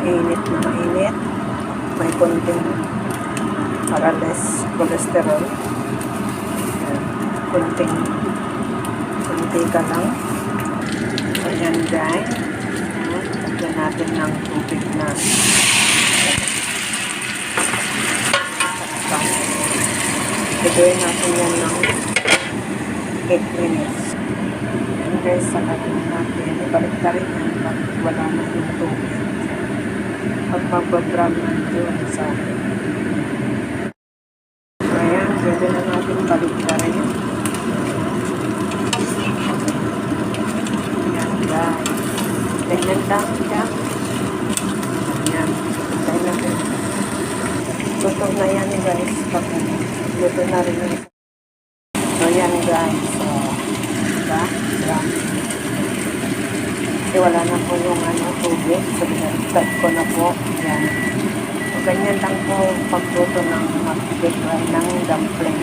mainit na mainit. May konting para less cholesterol. Konti ka lang. So, yan guys. Lagyan natin ng tubig na. Gagawin natin yan ng 8 minutes. Yan guys, salatin natin. Ibalik na rin yan pag wala na yung tubig. Pag magbabram na yun sa akin. Ayan, pwede na natin balik na rin. Ayan guys. Ganyan lang siya. Ayan. Tayo natin. Luto na yan guys. Pag luto na rin yun. So yan guys. So, diba? Kasi wala na po yung tubig. So binagtag ko na po. Yan. So ganyan lang po pagluto ng mag-fry ng dumpling.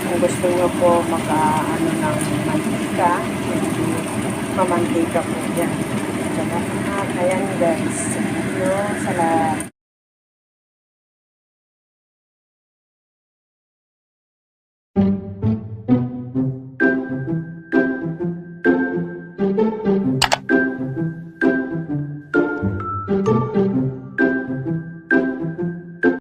Kung gusto nyo po ng mantika, hindi mamantika po yan. So, ayan guys. Salamat.